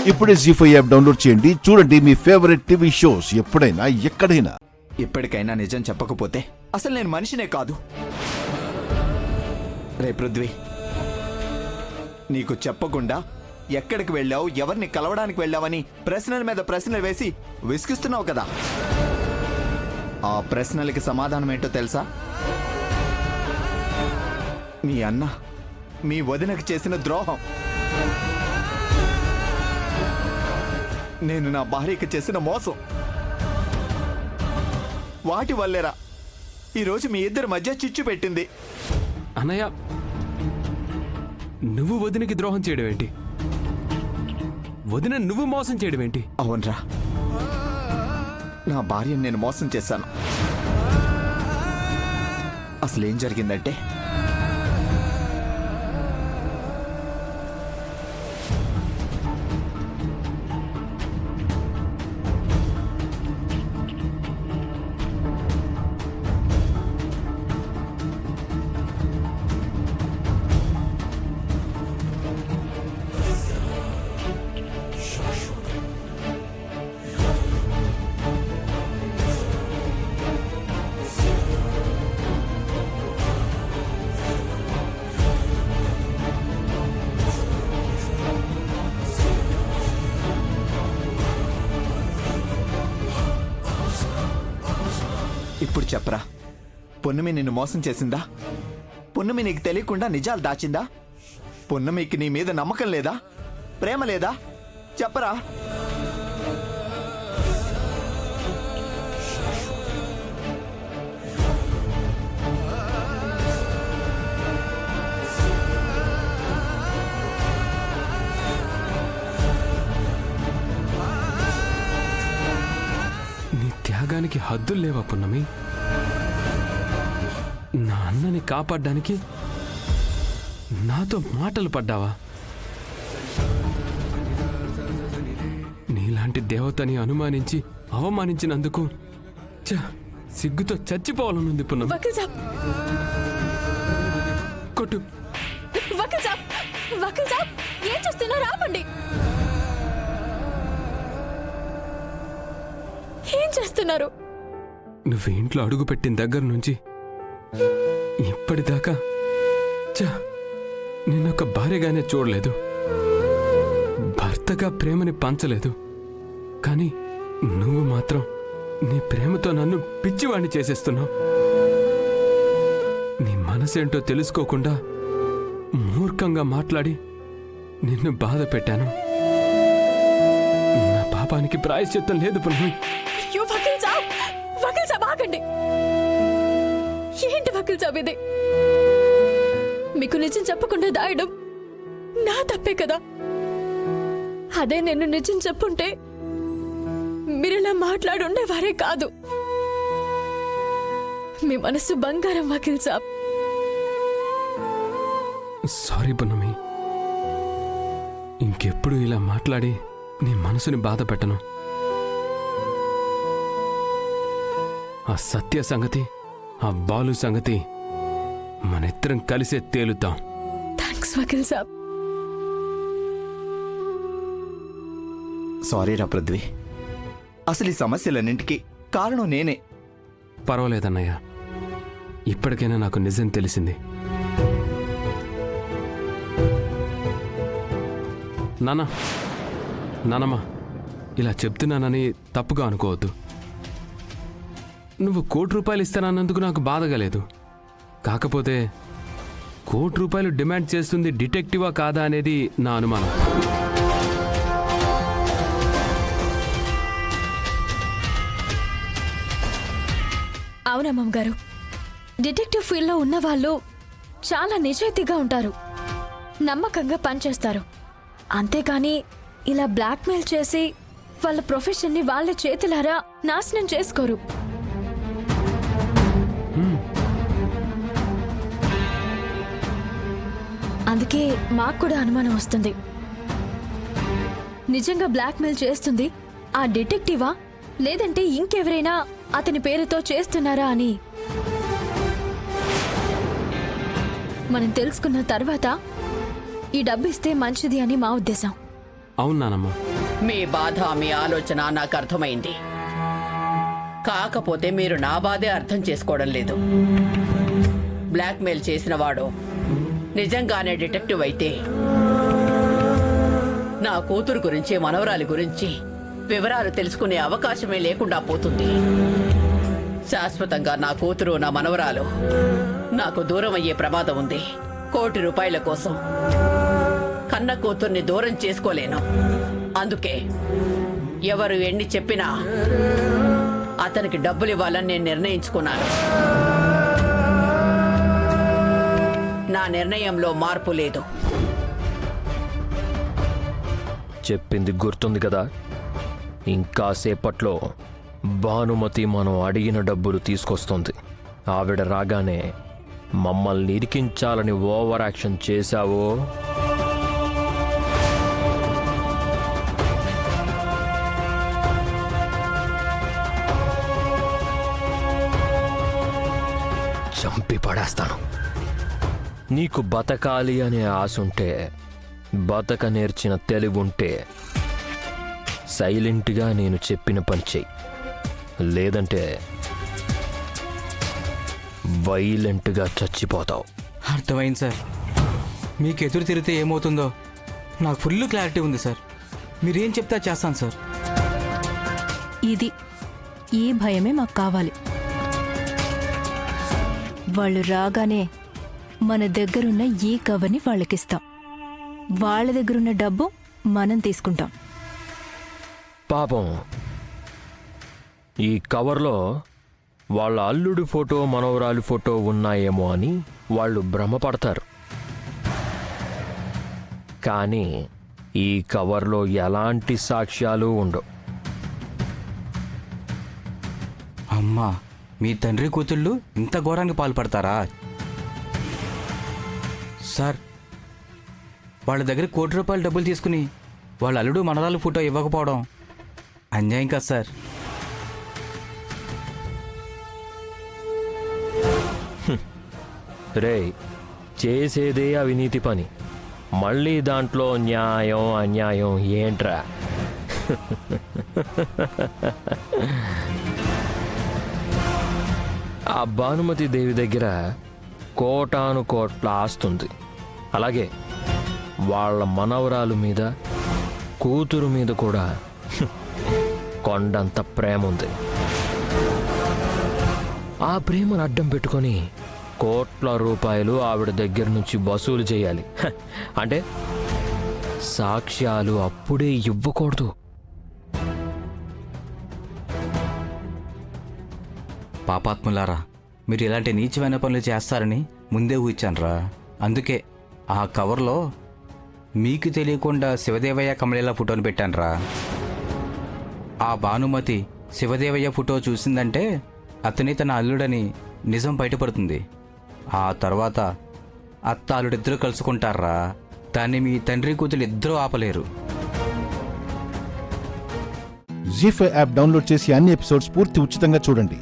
ఇప్పుడే జీ5 app download చేయండి. చూడండి మీ ఫేవరెట్ టీవీ షోస్ ఎప్పుడైనా ఎక్కడైనా. ఇప్పటికైనా నిజం చెప్పకపోతే అసలు నేను మనిషినే కాదు. రే పృథ్వీ, నీకు చెప్పకుండా ఎక్కడికి వెళ్ళావు, ఎవరిని కలవడానికి వెళ్ళావని ప్రశ్నల మీద ప్రశ్నలు వేసి విసిగిస్తున్నావు కదా. ఆ ప్రశ్నలకి సమాధానం ఏంటో తెలుసా? మీ అన్న మీ వదినకు చేసిన ద్రోహం. నేను నా భార్యకి చేసిన మోసం. వాటి వల్లేరా ఈరోజు మీ ఇద్దరి మధ్య చిచ్చు పెట్టింది. అన్నయ్య, నువ్వు వదినకి ద్రోహం చేయడం ఏంటి? వదిన నువ్వు మోసం చేయడం ఏంటి? అవునరా, నా భార్యను నేను మోసం చేశాను. అసలేం జరిగిందంటే, ఇప్పుడు చెప్పరా, పున్నమి నిన్ను మోసం చేసిందా? పున్నమి నీకు తెలియకుండా నిజాలు దాచిందా? పున్నమికి నీ మీద నమ్మకం లేదా? ప్రేమ లేదా? చెప్పరా. నీ త్యాగానికి హద్దులు లేవా పున్నమి? నా అన్నని కాపాడ్డానికి నాతో మాటలు పడ్డావా? నీలాంటి దేవతని అనుమానించి అవమానించినందుకు సిగ్గుతో చచ్చిపోవాలనుంది పున్నమి. వకీల్ సాబ్, కొట్టు. వకీల్ సాబ్, వకీల్ సాబ్, ఏం చేస్తున్నారు? ఆపండి. ఏం చేస్తున్నారు? నువ్వు ఇంట్లో అడుగు పెట్టిన దగ్గర నుంచి ఇప్పటిదాకా నిన్నొక భార్యగానే చూడలేదు, భర్తగా ప్రేమని పంచలేదు. కానీ నువ్వు మాత్రం నీ ప్రేమతో నన్ను పిచ్చివాణ్ణి చేసేస్తున్నావు. నీ మనసేంటో తెలుసుకోకుండా మూర్ఖంగా మాట్లాడి నిన్ను బాధ పెట్టాను. నా పాపానికి ప్రాయశ్చిత్తం లేదు పున్నమి. అయ్యో వకీల్ సాబ్, వకీల్ సాబ్ ఆగండి. ఏంటి వకీల్ సాబ్ ఇది? మీకు నిజం చెప్పకుండా దాయడం నా తప్పే కదా. అదే నేను నిజం చెప్పుంటే మీరిలా మాట్లాడుండేవారే కాదు. మీ మనసు బంగారం వకీల్ సాబ్. సారీ పున్నమి, ఇంకెప్పుడు ఇలా మాట్లాడి నీ మనసుని బాధ పెట్టను. ఆ సత్య సంగతి, ఆ బాలు సంగతి మనిద్దరం కలిసే తేలుతాం. థ్యాంక్స్ వకీల్ సాబ్. సారీ రా పృథ్వీ, అసలు ఈ సమస్యలన్నింటికీ కారణం నేనే. పర్వాలేదన్నయ్య, ఇప్పటికైనా నాకు నిజం తెలిసింది. నానమ్మా, ఇలా చెప్తున్నానని తప్పుగా అనుకోవద్దు. నువ్వు ₹1,00,00,000 ఇస్తానన్నందుకు నాకు బాధగా లేదు. కాకపోతే ₹1,00,00,000 డిమాండ్ చేస్తుంది డిటెక్టివా కాదా అనేది నా అనుమానం. అవునమ్మమ్మ గారు, డిటెక్టివ్ ఫీల్డ్లో ఉన్న వాళ్ళు చాలా నిజాయితీగా ఉంటారు, నమ్మకంగా పనిచేస్తారు. అంతేకాని ఇలా బ్లాక్మెయిల్ చేసి వాళ్ళ ప్రొఫెషన్ని వాళ్ళ చేతులారా నాశనం చేసుకోరు. అందుకే మాకు కూడా అనుమానం వస్తుంది. నిజంగా బ్లాక్మెయిల్ చేస్తుంది ఆ డిటెక్టివా లేదంటే ఇంకెవరైనా అతని పేరుతో చేస్తున్నారా అని. మనం తెలుసుకున్న తర్వాత ఈ డబ్బు ఇస్తే మంచిది అని మా ఉద్దేశం. అవును నానమ్మ. మీ బాధ మీ ఆలోచన నాకు అర్థమైంది. కాకపోతే మీరు నా బాధే అర్థం చేసుకోవడం లేదు. బ్లాక్మెయిల్ చేసిన వాడు నిజంగానే డిటెక్టివ్ అయితే నా కూతురు గురించి మనవరాలి గురించి వివరాలు తెలుసుకునే అవకాశమే లేకుండా పోతుంది. శాశ్వతంగా నా కూతురు నా మనవరాలు నాకు దూరం అయ్యే ప్రమాదం ఉంది. ₹1 కోటి కోసం కన్న కూతుర్ని దూరం చేసుకోలేను. అందుకే ఎవరు ఎన్ని చెప్పినా అతనికి డబ్బులు ఇవ్వాలని నేను నిర్ణయించుకున్నాను. నా నిర్ణయంలో మార్పు లేదు. చెప్పింది గుర్తుంది కదా? ఇంకా సేపట్లో భానుమతి మనం అడిగిన డబ్బులు తీసుకొస్తుంది. ఆవిడ రాగానే మమ్మల్ని ఇరికించాలని ఓవర్ యాక్షన్ చేశావో చంపి పడేస్తాను. నీకు బతకాలి అనే ఆశుంటే, బతక నేర్చిన తెలివుంటే సైలెంట్గా నేను చెప్పిన పని చెయ్యి. లేదంటే వైలెంట్గా చచ్చిపోతావు. అర్థమైంది సార్. మీకు ఎదురు తిరిగితే ఏమవుతుందో నాకు ఫుల్ క్లారిటీ ఉంది సార్. మీరేం చెప్తా చేస్తాను సార్. ఈ భయమే మాకు కావాలి. వాళ్ళు రాగానే మన దగ్గరున్న ఈ కవర్ని వాళ్ళకిస్తాం. వాళ్ళ దగ్గరున్న డబ్బు మనం తీసుకుంటాం. పాపం ఈ కవర్లో వాళ్ళ అల్లుడి ఫోటో మనవరాలి ఫోటో ఉన్నాయేమో అని వాళ్ళు భ్రమపడతారు. కానీ ఈ కవర్లో ఎలాంటి సాక్ష్యాలు ఉండవు. అమ్మా, మీ తండ్రి కూతుళ్ళు ఇంత ఘోరానికి పాల్పడతారా సార్? వాళ్ళ దగ్గర ₹1 కోటి డబ్బులు తీసుకుని వాళ్ళ అల్లుడు మనరాలు ఫోటో ఇవ్వకపోవడం అన్యాయం కదా సార్? రేయ్, చేసేదే అవినీతి పని. మళ్ళీ దాంట్లో న్యాయం అన్యాయం ఏంట్రా? ఆ భానుమతి దేవి దగ్గర కోటాను కోట్ల ఆస్తుంది. అలాగే వాళ్ళ మనవరాలు మీద కూతురు మీద కూడా కొండంత ప్రేమ ఉంది. ఆ ప్రేమను అడ్డం పెట్టుకొని కోట్ల రూపాయలు ఆవిడ దగ్గర నుంచి వసూలు చేయాలి. అంటే సాక్ష్యాలు అప్పుడే ఇవ్వకూడదు. పాపాత్ములారా, మీరు ఇలాంటి నీచమైన పనులు చేస్తారని ముందే ఊహించానురా. అందుకే ఆ కవర్లో మీకు తెలియకుండా శివదేవయ్య కమలేల ఫోటోని పెట్టానురా. ఆ భానుమతి శివదేవయ్య ఫోటో చూసిందంటే అతని తన అల్లుడని నిజం బయటపడుతుంది. ఆ తర్వాత అత్త అల్లుడిద్దరూ కలుసుకుంటారా. దాన్ని మీ తండ్రి కూతురు ఇద్దరూ ఆపలేరు. జీ5 యాప్ డౌన్లోడ్ చేసి అన్ని ఎపిసోడ్స్ పూర్తి ఉచితంగా చూడండి.